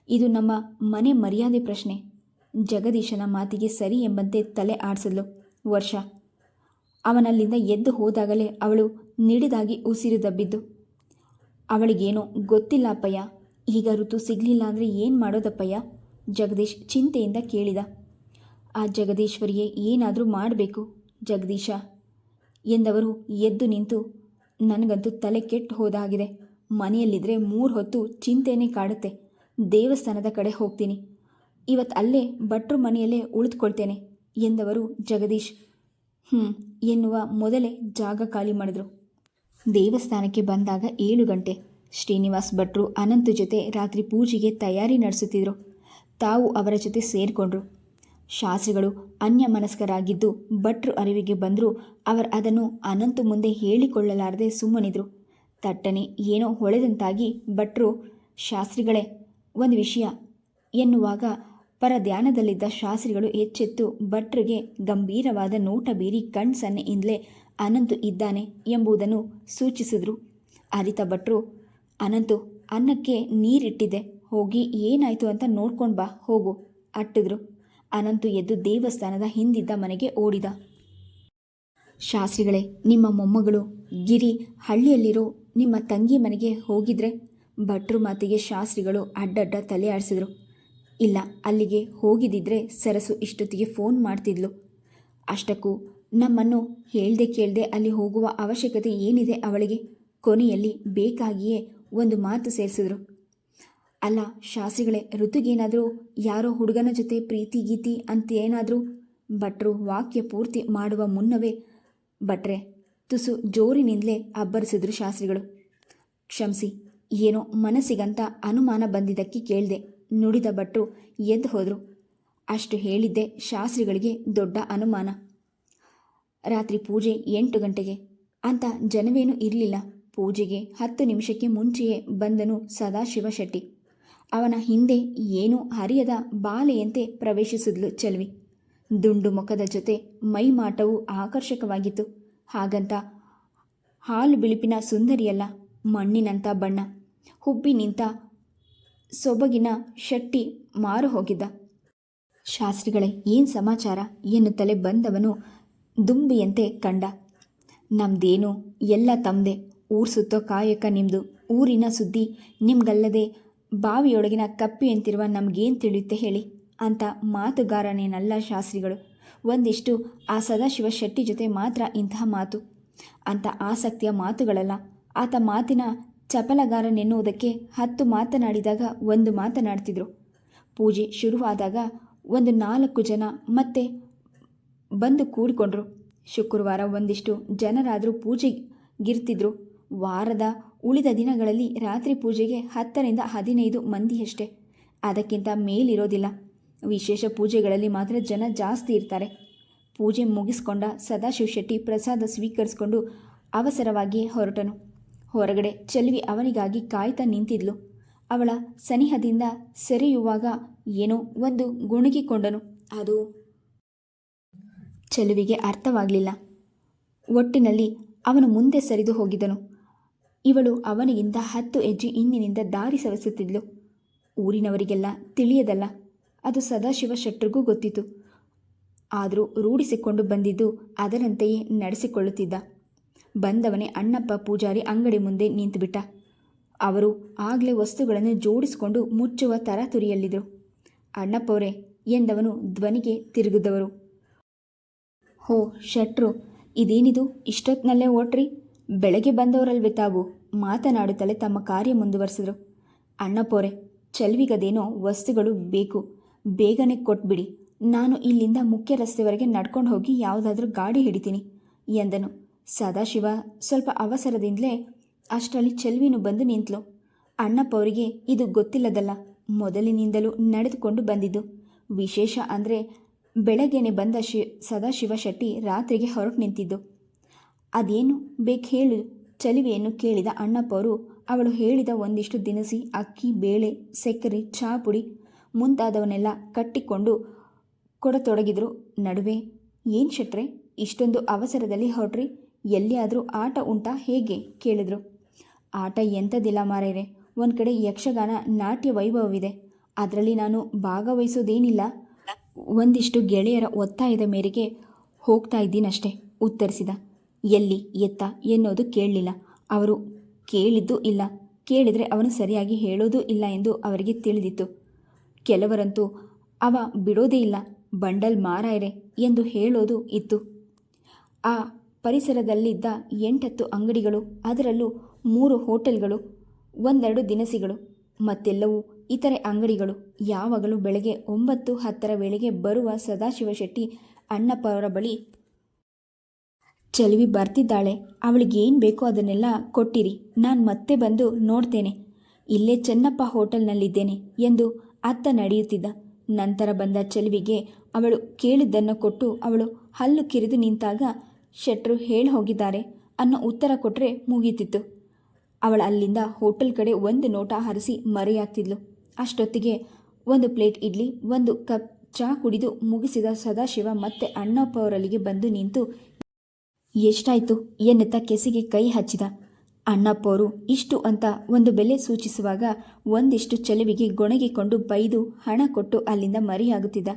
ಇದು ನಮ್ಮ ಮನೆ ಮರ್ಯಾದೆ ಪ್ರಶ್ನೆ. ಜಗದೀಶನ ಮಾತಿಗೆ ಸರಿ ಎಂಬಂತೆ ತಲೆ ಆಡಿಸಿದ್ಲು ವರ್ಷ. ಅವನಲ್ಲಿಂದ ಎದ್ದು ಹೋದಾಗಲೇ ಅವಳು ನಿಡಿದಾಗಿ ಉಸಿರು ದಬ್ಬಿದ್ದು. ಅವಳಿಗೇನೋ ಗೊತ್ತಿಲ್ಲ ಅಪ್ಪಯ್ಯ. ಈಗ ಋತು ಸಿಗಲಿಲ್ಲ ಅಂದರೆ ಏನು ಮಾಡೋದಪ್ಪಯ್ಯ? ಜಗದೀಶ್ ಚಿಂತೆಯಿಂದ ಕೇಳಿದ. ಆ ಜಗದೀಶ್ವರಿಗೆ ಏನಾದರೂ ಮಾಡಬೇಕು ಜಗದೀಶ ಎಂದವರು ಎದ್ದು ನಿಂತು, ನನಗಂತೂ ತಲೆ ಕೆಟ್ಟು ಹೋದಾಗಿದೆ. ಮನೆಯಲ್ಲಿದ್ದರೆ 3 ಹೊತ್ತು ಚಿಂತೆನೇ ಕಾಡುತ್ತೆ. ದೇವಸ್ಥಾನದ ಕಡೆ ಹೋಗ್ತೀನಿ. ಇವತ್ತು ಅಲ್ಲೇ ಭಟ್ರು ಮನೆಯಲ್ಲೇ ಉಳಿದುಕೊಳ್ತೇನೆ ಎಂದವರು ಜಗದೀಶ್ ಎನ್ನುವ ಮೊದಲೇ ಜಾಗ ಖಾಲಿ ಮಾಡಿದ್ರು. ದೇವಸ್ಥಾನಕ್ಕೆ ಬಂದಾಗ 7 ಗಂಟೆ. ಶ್ರೀನಿವಾಸ್ ಭಟ್ರು ಅನಂತು ಜೊತೆ ರಾತ್ರಿ ಪೂಜೆಗೆ ತಯಾರಿ ನಡೆಸುತ್ತಿದ್ದರು. ತಾವು ಅವರ ಜೊತೆ ಸೇರಿಕೊಂಡ್ರು. ಶಾಸ್ತ್ರಿಗಳು ಅನ್ಯಮನಸ್ಕರಾಗಿದ್ದು ಭಟ್ರು ಅರಿವಿಗೆ ಬಂದರೂ ಅವರು ಅದನ್ನು ಅನಂತು ಮುಂದೆ ಹೇಳಿಕೊಳ್ಳಲಾರದೆ ಸುಮ್ಮನಿದ್ರು. ತಟ್ಟನೆ ಏನೋ ಹೊಳೆದಂತಾಗಿ ಭಟ್ರು, ಶಾಸ್ತ್ರಿಗಳೇ ಒಂದು ವಿಷಯ ಎನ್ನುವಾಗ ಪರಧ್ಯಾನದಲ್ಲಿದ್ದ ಶಾಸ್ತ್ರಿಗಳು ಎಚ್ಚೆತ್ತು ಭಟ್ರಿಗೆ ಗಂಭೀರವಾದ ನೋಟ ಬೀರಿ ಕಣ್ ಸನ್ನೆಯಿಂದಲೇ ಅನಂತು ಇದ್ದಾನೆ ಎಂಬುದನ್ನು ಸೂಚಿಸಿದ್ರು. ಅರಿತ ಭಟ್ರು, ಅನಂತು, ಅನ್ನಕ್ಕೆ ನೀರಿಟ್ಟಿದ್ದೆ, ಹೋಗಿ ಏನಾಯ್ತು ಅಂತ ನೋಡ್ಕೊಂಡು ಬಾ, ಹೋಗು ಅಟ್ಟಿದ್ರು. ಅನಂತು ಎದ್ದು ದೇವಸ್ಥಾನದ ಹಿಂದಿದ್ದ ಮನೆಗೆ ಓಡಿದ. ಶಾಸ್ತ್ರಿಗಳೇ, ನಿಮ್ಮ ಮೊಮ್ಮಗಳು ಗಿರಿ ಹಳ್ಳಿಯಲ್ಲಿರೋ ನಿಮ್ಮ ತಂಗಿ ಮನೆಗೆ ಹೋಗಿದ್ರೆ? ಭಟ್ರು ಮಾತಿಗೆ ಶಾಸ್ತ್ರಿಗಳು ಅಡ್ಡಡ್ಡ ತಲೆ ಆಡಿಸಿದ್ರು. ಇಲ್ಲ, ಅಲ್ಲಿಗೆ ಹೋಗಿದ್ದಿದ್ರೆ ಸರಸು ಇಷ್ಟೊತ್ತಿಗೆ ಫೋನ್ ಮಾಡ್ತಿದ್ಲು. ಅಷ್ಟಕ್ಕೂ ನಮ್ಮನ್ನು ಹೇಳ್ದೆ ಕೇಳದೆ ಅಲ್ಲಿ ಹೋಗುವ ಅವಶ್ಯಕತೆ ಏನಿದೆ ಅವಳಿಗೆ? ಕೊನೆಯಲ್ಲಿ ಬೇಕಾಗಿಯೇ ಒಂದು ಮಾತು ಸೇರಿಸಿದ್ರು. ಅಲ್ಲ ಶಾಸ್ತ್ರಿಗಳೇ, ಋತುಗೇನಾದರೂ ಯಾರೋ ಹುಡುಗನ ಜೊತೆ ಪ್ರೀತಿ ಗೀತಿ ಅಂತೇನಾದರೂ? ಭಟ್ರು ವಾಕ್ಯ ಪೂರ್ತಿ ಮಾಡುವ ಮುನ್ನವೇ ಭಟ್ರೆ ತುಸು ಜೋರಿನಿಂದಲೇ ಅಬ್ಬರಿಸಿದ್ರು ಶಾಸ್ತ್ರಿಗಳು. ಕ್ಷಮಿಸಿ, ಏನೋ ಮನಸ್ಸಿಗಂತ ಅನುಮಾನ ಬಂದಿದ್ದಕ್ಕೆ ಕೇಳಿದೆ, ನುಡಿದ ಭಟ್ರು ಎದ್ದು ಹೋದರು. ಅಷ್ಟು ಹೇಳಿದ್ದೆ ಶಾಸ್ತ್ರಿಗಳಿಗೆ ದೊಡ್ಡ ಅನುಮಾನ. ರಾತ್ರಿ ಪೂಜೆ 8 ಗಂಟೆಗೆ ಅಂತ ಜನವೇನೂ ಇರಲಿಲ್ಲ. ಪೂಜೆಗೆ 10 ನಿಮಿಷಕ್ಕೆ ಮುಂಚೆಯೇ ಬಂದನು ಸದಾಶಿವ ಶೆಟ್ಟಿ. ಅವನ ಹಿಂದೆ ಏನೂ ಹರಿಯದ ಬಾಲೆಯಂತೆ ಪ್ರವೇಶಿಸಿದ್ಲು ಚೆಲ್ವಿ. ದುಂಡು ಮುಖದ ಜೊತೆ ಮೈಮಾಟವು ಆಕರ್ಷಕವಾಗಿತ್ತು. ಹಾಗಂತ ಹಾಲು ಬಿಳುಪಿನ ಸುಂದರಿಯಲ್ಲ, ಮಣ್ಣಿನಂಥ ಬಣ್ಣ, ಹುಬ್ಬಿ ನಿಂತ ಸೊಬಗಿನ ಶೆಟ್ಟಿ ಮಾರು ಹೋಗಿದ್ದ. ಶಾಸ್ತ್ರಿಗಳೇ, ಏನು ಸಮಾಚಾರ ಎನ್ನುತ್ತಲೇ ಬಂದವನು ದುಂಬಿಯಂತೆ ಕಂಡ. ನಮ್ದೇನು ಎಲ್ಲ ತಮ್ಮದೆ, ಊರು ಸುತ್ತೋ ಕಾಯಕ ನಿಮ್ಮದು. ಊರಿನ ಸುದ್ದಿ ನಿಮ್ಗಲ್ಲದೆ ಬಾವಿಯೊಳಗಿನ ಕಪ್ಪಿಯಂತಿರುವ ನಮಗೇನು ತಿಳಿಯುತ್ತೆ ಹೇಳಿ ಅಂತ ಮಾತುಗಾರನೇನಲ್ಲ ಶಾಸ್ತ್ರಿಗಳು. ಒಂದಿಷ್ಟು ಆ ಸದಾಶಿವ ಶೆಟ್ಟಿ ಜೊತೆ ಮಾತ್ರ ಇಂತಹ ಮಾತು, ಅಂಥ ಆಸಕ್ತಿಯ ಮಾತುಗಳಲ್ಲ. ಆತ ಮಾತಿನ ಚಪಲಗಾರನೆನ್ನುವುದಕ್ಕೆ 10 ಮಾತನಾಡಿದಾಗ 1 ಮಾತನಾಡ್ತಿದ್ರು. ಪೂಜೆ ಶುರುವಾದಾಗ ಒಂದು 4 ಜನ ಮತ್ತೆ ಬಂದು ಕೂಡಿಕೊಂಡ್ರು. ಶುಕ್ರವಾರ ಒಂದಿಷ್ಟು ಜನರಾದರೂ ಪೂಜೆಗಿರ್ತಿದ್ರು. ವಾರದ ಉಳಿದ ದಿನಗಳಲ್ಲಿ ರಾತ್ರಿ ಪೂಜೆಗೆ 10 ರಿಂದ 15 ಮಂದಿಯಷ್ಟೇ, ಅದಕ್ಕಿಂತ ಮೇಲಿರೋದಿಲ್ಲ. ವಿಶೇಷ ಪೂಜೆಗಳಲ್ಲಿ ಮಾತ್ರ ಜನ ಜಾಸ್ತಿ ಇರ್ತಾರೆ. ಪೂಜೆ ಮುಗಿಸ್ಕೊಂಡ ಸದಾಶಿವ ಶೆಟ್ಟಿ ಪ್ರಸಾದ ಸ್ವೀಕರಿಸಿಕೊಂಡು ಅವಸರವಾಗಿ ಹೊರಟನು. ಹೊರಗಡೆ ಚೆಲ್ವಿ ಅವನಿಗಾಗಿ ಕಾಯ್ತಾ ನಿಂತಿದ್ಲು. ಅವಳ ಸನಿಹದಿಂದ ಸೆರೆಯುವಾಗ ಏನೋ ಒಂದು ಗುಣುಗಿಕೊಂಡನು. ಅದು ಚೆಲುವಿಗೆ ಅರ್ಥವಾಗಲಿಲ್ಲ. ಒಟ್ಟಿನಲ್ಲಿ ಅವನು ಮುಂದೆ ಸರಿದು ಹೋಗಿದ್ದನು. ಇವಳು ಅವನಿಗಿಂತ 10 ಹೆಜ್ಜೆ ಹಿಂದಿನಿಂದ ದಾರಿ ಸವೆಸುತ್ತಿದ್ಲು. ಊರಿನವರಿಗೆಲ್ಲ ತಿಳಿಯದಲ್ಲ, ಅದು ಸದಾಶಿವ ಶೆಟ್ಟರಿಗೂ ಗೊತ್ತಿತ್ತು. ಆದರೂ ರೂಢಿಸಿಕೊಂಡು ಬಂದಿದ್ದು ಅದರಂತೆಯೇ ನಡೆಸಿಕೊಳ್ಳುತ್ತಿದ್ದ. ಬಂದವನೇ ಅಣ್ಣಪ್ಪ ಪೂಜಾರಿ ಅಂಗಡಿ ಮುಂದೆ ನಿಂತುಬಿಟ್ಟ. ಅವರು ಆಗಲೇ ವಸ್ತುಗಳನ್ನು ಜೋಡಿಸಿಕೊಂಡು ಮುಚ್ಚುವ ತರಾತುರಿಯಲ್ಲಿದ್ದರು. ಅಣ್ಣಪ್ಪವರೇ ಎಂದವನು ಧ್ವನಿಗೆ ತಿರುಗಿದವರು. ಹೋ ಶೆಟ್ರು, ಇದೇನಿದು ಇಷ್ಟೊತ್ತಿನಲ್ಲೇ ಓಟ್ರಿ? ಬೆಳಗ್ಗೆ ಬಂದವರಲ್ವೇ ತಾವು? ಮಾತನಾಡುತ್ತಲೇ ತಮ್ಮ ಕಾರ್ಯ ಮುಂದುವರೆಸಿದ್ರು. ಅಣ್ಣಪ್ಪೋರೆ, ಚೆಲ್ವಿಗದೇನೋ ವಸ್ತುಗಳು ಬೇಕು, ಬೇಗನೆ ಕೊಟ್ಬಿಡಿ. ನಾನು ಇಲ್ಲಿಂದ ಮುಖ್ಯ ರಸ್ತೆವರೆಗೆ ನಡ್ಕೊಂಡು ಹೋಗಿ ಯಾವುದಾದ್ರೂ ಗಾಡಿ ಹಿಡಿತೀನಿ ಎಂದನು. ಸದಾಶಿವ ಸ್ವಲ್ಪ ಅವಸರದಿಂದಲೇ ಅಷ್ಟರಲ್ಲಿ ಚೆಲ್ವಿನು ಬಂದು ನಿಂತಳು. ಅಣ್ಣಪ್ಪವರಿಗೆ ಇದು ಗೊತ್ತಿಲ್ಲದಲ್ಲ, ಮೊದಲಿನಿಂದಲೂ ನಡೆದುಕೊಂಡು ಬಂದಿದ್ದು. ವಿಶೇಷ ಅಂದರೆ ಬೆಳಗ್ಗೆನೆ ಬಂದ ಸದಾಶಿವ ಶೆಟ್ಟಿ ರಾತ್ರಿಗೆ ಹೊರಟು ನಿಂತಿದ್ದು. ಅದೇನು ಬೇಕು ಹೇಳು ಚೆಲುವೆಯನ್ನು ಕೇಳಿದ ಅಣ್ಣಪ್ಪವರು ಅವಳು ಹೇಳಿದ ಒಂದಿಷ್ಟು ದಿನಸಿ ಅಕ್ಕಿ, ಬೇಳೆ, ಸಕ್ಕರೆ, ಚಹಾ ಪುಡಿ ಮುಂತಾದವನ್ನೆಲ್ಲ ಕಟ್ಟಿಕೊಂಡು ಕೊಡತೊಡಗಿದ್ರು. ನಡುವೆ, ಏನು ಶೆಟ್ರೆ ಇಷ್ಟೊಂದು ಅವಸರದಲ್ಲಿ ಹೊರಟ್ರಿ? ಎಲ್ಲಿಯಾದರೂ ಆಟ ಉಂಟಾ ಹೇಗೆ ಕೇಳಿದ್ರು. ಆಟ ಎಂಥದಿಲ್ಲ ಮಾರೇರೆ, ಒಂದು ಕಡೆ ಯಕ್ಷಗಾನ ನಾಟ್ಯ ವೈಭವವಿದೆ, ಅದರಲ್ಲಿ ನಾನು ಭಾಗವಹಿಸೋದೇನಿಲ್ಲ. ಒಂದಿಷ್ಟು ಗೆಳೆಯರ ಒತ್ತಾಯದ ಮೇರೆಗೆ ಹೋಗ್ತಾ ಇದ್ದೀನಷ್ಟೇ ಉತ್ತರಿಸಿದ. ಎಲ್ಲಿ ಎತ್ತ ಎನ್ನೋದು ಕೇಳಲಿಲ್ಲ. ಅವರು ಕೇಳಿದ್ದೂ ಇಲ್ಲ, ಕೇಳಿದರೆ ಅವನು ಸರಿಯಾಗಿ ಹೇಳೋದೂ ಇಲ್ಲ ಎಂದು ಅವರಿಗೆ ತಿಳಿದಿತ್ತು. ಕೆಲವರಂತೂ ಅವ ಬಿಡೋದೇ ಇಲ್ಲ, ಬಂಡಲ್ ಮಾರಾಯರೆ ಎಂದು ಹೇಳೋದು ಇತ್ತು. ಆ ಪರಿಸರದಲ್ಲಿದ್ದ 8-10 ಅಂಗಡಿಗಳು, ಅದರಲ್ಲೂ 3 ಹೋಟೆಲ್ಗಳು, 1-2 ದಿನಸಿಗಳು, ಮತ್ತೆಲ್ಲವೂ ಇತರೆ ಅಂಗಡಿಗಳು. ಯಾವಾಗಲೂ ಬೆಳಗ್ಗೆ 9-10 ವೇಳೆಗೆ ಬರುವ ಸದಾಶಿವ ಶೆಟ್ಟಿ ಅಣ್ಣಪ್ಪವರ ಬಳಿ, ಚೆಲುವಿ ಬರ್ತಿದ್ದಾಳೆ, ಅವಳಿಗೇನು ಬೇಕೋ ಅದನ್ನೆಲ್ಲ ಕೊಟ್ಟಿರಿ, ನಾನು ಮತ್ತೆ ಬಂದು ನೋಡ್ತೇನೆ, ಇಲ್ಲೇ ಚೆನ್ನಪ್ಪ ಹೋಟೆಲ್ನಲ್ಲಿದ್ದೇನೆ ಎಂದು ಅತ್ತ ನಡೆಯುತ್ತಿದ್ದ. ನಂತರ ಬಂದ ಚೆಲುವಿಗೆ ಅವಳು ಕೇಳಿದ್ದನ್ನು ಕೊಟ್ಟು ಅವಳು ಹಲ್ಲು ಕಿರಿದು ನಿಂತಾಗ ಶೆಟ್ರು ಹೇಳಿ ಹೋಗಿದ್ದಾರೆ ಅನ್ನೋ ಉತ್ತರ ಕೊಟ್ಟರೆ ಮುಗೀತಿತ್ತು. ಅವಳು ಅಲ್ಲಿಂದ ಹೋಟೆಲ್ ಕಡೆ ಒಂದು ನೋಟ ಹರಿಸಿ ಮರೆಯಾಗ್ತಿದ್ಲು. ಅಷ್ಟೊತ್ತಿಗೆ ಒಂದು ಪ್ಲೇಟ್ ಇಡ್ಲಿ, ಒಂದು ಕಪ್ ಚಹಾ ಕುಡಿದು ಮುಗಿಸಿದ ಸದಾಶಿವ ಮತ್ತೆ ಅಣ್ಣಪ್ಪ ಅವರಲ್ಲಿಗೆ ಬಂದು ನಿಂತು ಎಷ್ಟಾಯಿತು ಎನ್ನುತ್ತಾ ಕೆಸಿಗೆ ಕೈ ಹಚ್ಚಿದ. ಅಣ್ಣಪ್ಪ ಅವರು ಇಷ್ಟು ಅಂತ ಒಂದು ಬೆಲೆ ಸೂಚಿಸುವಾಗ ಒಂದಿಷ್ಟು ಚೆಲುವಿಗೆ ಗೊಣಗಿಕೊಂಡು ಬೈದು ಹಣ ಕೊಟ್ಟು ಅಲ್ಲಿಂದ ಮರೆಯಾಗುತ್ತಿದ್ದ.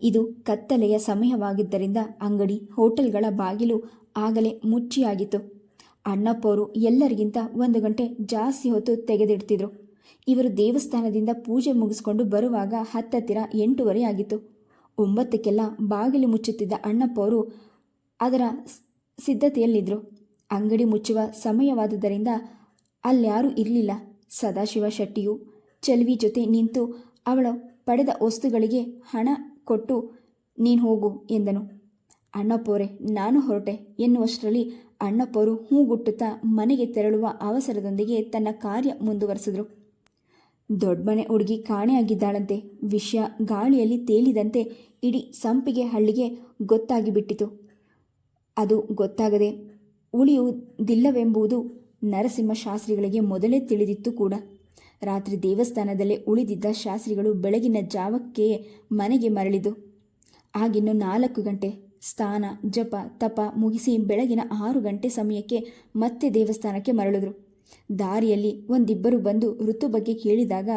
ಇದು ಕತ್ತಲೆಯ ಸಮಯವಾಗಿದ್ದರಿಂದ ಅಂಗಡಿ ಹೋಟೆಲ್ಗಳ ಬಾಗಿಲು ಆಗಲೇ ಮುಚ್ಚಿಯಾಗಿತ್ತು. ಅಣ್ಣಪ್ಪ ಅವರು ಎಲ್ಲರಿಗಿಂತ 1 ಗಂಟೆ ಜಾಸ್ತಿ ಹೊತ್ತು ತೆಗೆದಿಡ್ತಿದ್ರು. ಇವರು ದೇವಸ್ಥಾನದಿಂದ ಪೂಜೆ ಮುಗಿಸ್ಕೊಂಡು ಬರುವಾಗ ಹತ್ತಿರ 8:30 ಆಗಿತ್ತು. 9ಕ್ಕೆಲ್ಲ ಬಾಗಿಲು ಮುಚ್ಚುತ್ತಿದ್ದ ಅಣ್ಣಪ್ಪ ಅವರು ಅದರ ಸಿದ್ಧತೆಯಲ್ಲಿದ್ದರು. ಅಂಗಡಿ ಮುಚ್ಚುವ ಸಮಯವಾದುದರಿಂದ ಅಲ್ಯಾರೂ ಇರಲಿಲ್ಲ. ಸದಾಶಿವ ಶೆಟ್ಟಿಯು ಚೆಲುವಿ ಜೊತೆ ನಿಂತು ಅವಳ ಪಡೆದ ವಸ್ತುಗಳಿಗೆ ಹಣ ಕೊಟ್ಟು ನೀನು ಹೋಗು ಎಂದನು. ಅಣ್ಣಪ್ಪವರೇ, ನಾನು ಹೊರಟೆ ಎನ್ನುವಷ್ಟರಲ್ಲಿ ಅಣ್ಣಪ್ಪವರು ಹೂಗುಟ್ಟುತ್ತಾ ಮನೆಗೆ ತೆರಳುವ ಅವಸರದೊಂದಿಗೆ ತನ್ನ ಕಾರ್ಯ ಮುಂದುವರೆಸಿದ್ರು. ದೊಡ್ಡಮನೆ ಹುಡುಗಿ ಕಾಣೆಯಾಗಿದ್ದಾಳಂತೆ. ವಿಷಯ ಗಾಳಿಯಲ್ಲಿ ತೇಲಿದಂತೆ ಇಡೀ ಸಂಪಿಗೆ ಹಳ್ಳಿಗೆ ಗೊತ್ತಾಗಿಬಿಟ್ಟಿತು. ಅದು ಗೊತ್ತಾಗದೆ ಉಳಿಯುವುದಿಲ್ಲವೆಂಬುದು ನರಸಿಂಹ ಶಾಸ್ತ್ರಿಗಳಿಗೆ ಮೊದಲೇ ತಿಳಿದಿತ್ತು ಕೂಡ. ರಾತ್ರಿ ದೇವಸ್ಥಾನದಲ್ಲೇ ಉಳಿದಿದ್ದ ಶಾಸ್ತ್ರಿಗಳು ಬೆಳಗಿನ ಜಾವಕ್ಕೆ ಮನೆಗೆ ಮರಳಿದ್ದು. ಆಗಿನ್ನು 4 ಗಂಟೆ. ಸ್ನಾನ ಜಪ ತಪ ಮುಗಿಸಿ ಬೆಳಗಿನ 6 ಗಂಟೆ ಸಮಯಕ್ಕೆ ಮತ್ತೆ ದೇವಸ್ಥಾನಕ್ಕೆ ಮರಳಿದ್ರು. ದಾರಿಯಲ್ಲಿ ಒಂದಿಬ್ಬರು ಬಂದು ಋತು ಬಗ್ಗೆ ಕೇಳಿದಾಗ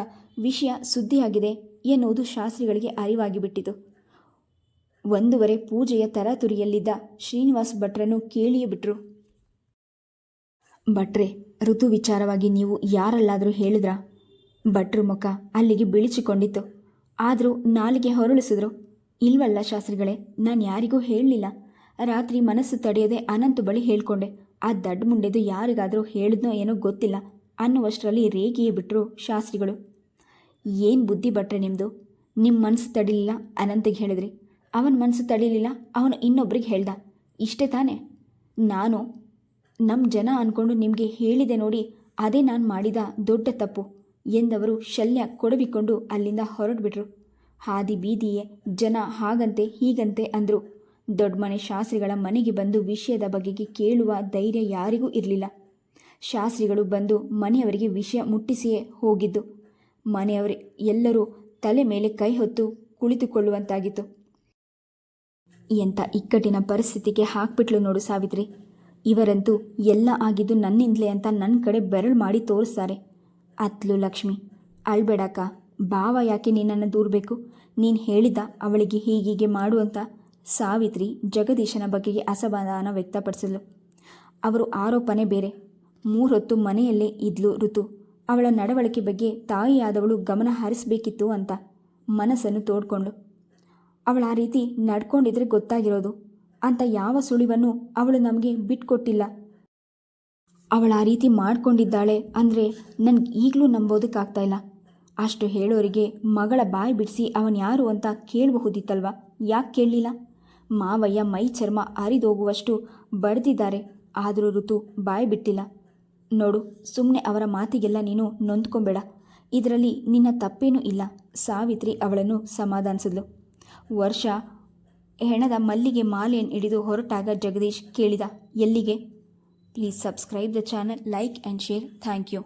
ವಿಷಯ ಸುದ್ದಿಯಾಗಿದೆ ಎನ್ನುವುದು ಶಾಸ್ತ್ರಿಗಳಿಗೆ ಅರಿವಾಗಿಬಿಟ್ಟಿತು. 1:15 ಪೂಜೆಯ ತರಾತುರಿಯಲ್ಲಿದ್ದ ಶ್ರೀನಿವಾಸ್ ಭಟ್ರನ್ನು ಕೇಳಿಯೇ ಬಿಟ್ರು. ಭಟ್ರೆ, ಋತು ವಿಚಾರವಾಗಿ ನೀವು ಯಾರಲ್ಲಾದರೂ ಹೇಳಿದ್ರಾ? ಭಟ್ರ ಮುಖ ಅಲ್ಲಿಗೆ ಬಿಳಿಚಿಕೊಂಡಿತ್ತು. ಆದರೂ ನಾಲಿಗೆ ಹೊರಳಿಸಿದ್ರು. ಇಲ್ವಲ್ಲ ಶಾಸ್ತ್ರಿಗಳೇ, ನಾನು ಯಾರಿಗೂ ಹೇಳಲಿಲ್ಲ. ರಾತ್ರಿ ಮನಸ್ಸು ತಡೆಯದೆ ಅನಂತು ಬಳಿ ಹೇಳ್ಕೊಂಡೆ. ಆ ದಡ್ಡ ಮುಂಡೆದು ಯಾರಿಗಾದರೂ ಹೇಳಿದ್ನೋ ಏನೋ ಗೊತ್ತಿಲ್ಲ ಅನ್ನುವಷ್ಟರಲ್ಲಿ ರೇಗಿಯೇ ಬಿಟ್ಟರು ಶಾಸ್ತ್ರಿಗಳು. ಏನು ಬುದ್ಧಿ ಭಟ್ರೆ ನಿಮ್ಮದು? ನಿಮ್ಮ ಮನಸ್ಸು ತಡಿಲಿಲ್ಲ ಅನಂತಿಗೆ ಹೇಳಿದ್ರಿ. ಅವನ ಮನಸ್ಸು ತಡಿಲಿಲ್ಲ, ಅವನು ಇನ್ನೊಬ್ರಿಗೆ ಹೇಳ್ದ. ಇಷ್ಟೇ ತಾನೇ? ನಾನು ನಮ್ಮ ಜನ ಅಂದ್ಕೊಂಡು ನಿಮಗೆ ಹೇಳಿದೆ ನೋಡಿ, ಅದೇ ನಾನು ಮಾಡಿದ ದೊಡ್ಡ ತಪ್ಪು ಎಂದವರು ಶಲ್ಯ ಕೊಡವಿಕೊಂಡು ಅಲ್ಲಿಂದ ಹೊರಟುಬಿಟ್ರು. ಹಾದಿ ಬೀದಿಯೇ ಜನ ಹಾಗಂತೆ ಹೀಗಂತೆ ಅಂದರು. ದೊಡ್ಡಮನೆ ಶಾಸ್ತ್ರಿಗಳ ಮನೆಗೆ ಬಂದು ವಿಷಯದ ಬಗೆಗೆ ಕೇಳುವ ಧೈರ್ಯ ಯಾರಿಗೂ ಇರಲಿಲ್ಲ. ಶಾಸ್ತ್ರಿಗಳು ಬಂದು ಮನೆಯವರಿಗೆ ವಿಷಯ ಮುಟ್ಟಿಸಿಯೇ ಹೋಗಿದ್ದು. ಮನೆಯವರು ಎಲ್ಲರೂ ತಲೆ ಮೇಲೆ ಕೈ ಹೊತ್ತು ಕುಳಿತುಕೊಳ್ಳುವಂತಾಗಿತ್ತು. ಎಂಥ ಇಕ್ಕಟ್ಟಿನ ಪರಿಸ್ಥಿತಿಗೆ ಹಾಕ್ಬಿಟ್ಲು ನೋಡು ಸಾವಿತ್ರಿ. ಇವರಂತೂ ಎಲ್ಲ ಆಗಿದ್ದು ನನ್ನಿಂದಲೇ ಅಂತ ನನ್ನ ಕಡೆ ಬೆರಳು ಮಾಡಿ ತೋರಿಸ್ತಾರೆ. ಅತ್ಲು ಲಕ್ಷ್ಮಿ, ಅಳ್ಬೇಡಕ್ಕ. ಭಾವ ಯಾಕೆ ನಿನ್ನನ್ನು ದೂರಬೇಕು? ನೀನು ಹೇಳಿದ್ದ ಅವಳಿಗೆ ಹೀಗೀಗೆ ಮಾಡು ಅಂತ. ಸಾವಿತ್ರಿ ಜಗದೀಶನ ಬಗೆಗೆ ಅಸಮಾಧಾನ ವ್ಯಕ್ತಪಡಿಸಿದ್ಲು. ಅವರು ಆರೋಪನೆ ಬೇರೆ. 3 ಹೊತ್ತು ಮನೆಯಲ್ಲೇ ಇದ್ಲು ಋತು. ಅವಳ ನಡವಳಿಕೆ ಬಗ್ಗೆ ತಾಯಿಯಾದವಳು ಗಮನ ಹರಿಸಬೇಕಿತ್ತು ಅಂತ ಮನಸ್ಸನ್ನು ತೋಡ್ಕೊಂಡು. ಅವಳು ಆ ರೀತಿ ನಡ್ಕೊಂಡಿದ್ರೆ ಗೊತ್ತಾಗಿರೋದು ಅಂತ ಯಾವ ಸುಳಿವನ್ನು ಅವಳು ನಮಗೆ ಬಿಟ್ಕೊಟ್ಟಿಲ್ಲ. ಅವಳು ಆ ರೀತಿ ಮಾಡ್ಕೊಂಡಿದ್ದಾಳೆ ಅಂದರೆ ನನಗೆ ಈಗಲೂ ನಂಬೋದಕ್ಕಾಗ್ತಾಯಿಲ್ಲ. ಅಷ್ಟು ಹೇಳೋರಿಗೆ ಮಗಳ ಬಾಯಿ ಬಿಡಿಸಿ ಅವನು ಯಾರು ಅಂತ ಕೇಳಬಹುದಿತ್ತಲ್ವ? ಯಾಕೆ ಕೇಳಲಿಲ್ಲ? ಮಾವಯ್ಯ ಮೈ ಚರ್ಮ ಅರಿದೋಗುವಷ್ಟು ಬಡ್ದಿದ್ದಾರೆ. ಆದರೂ ಋತು ಬಾಯಿ ಬಿಟ್ಟಿಲ್ಲ. ನೋಡು, ಸುಮ್ಮನೆ ಅವರ ಮಾತಿಗೆಲ್ಲ ನೀನು ನೊಂದ್ಕೊಂಬೇಡ. ಇದರಲ್ಲಿ ನಿನ್ನ ತಪ್ಪೇನೂ ಇಲ್ಲ. ಸಾವಿತ್ರಿ ಅವಳನ್ನು ಸಮಾಧಾನಿಸಿದ್ಲು. ವರ್ಷ ಹೆಣದ ಮಲ್ಲಿಗೆ ಮಾಲೆಯನ್ನು ಹಿಡಿದು ಹೊರಟಾಗ ಜಗದೀಶ್ ಕೇಳಿದ, ಎಲ್ಲಿಗೆ? Please subscribe the channel, like and share. Thank you.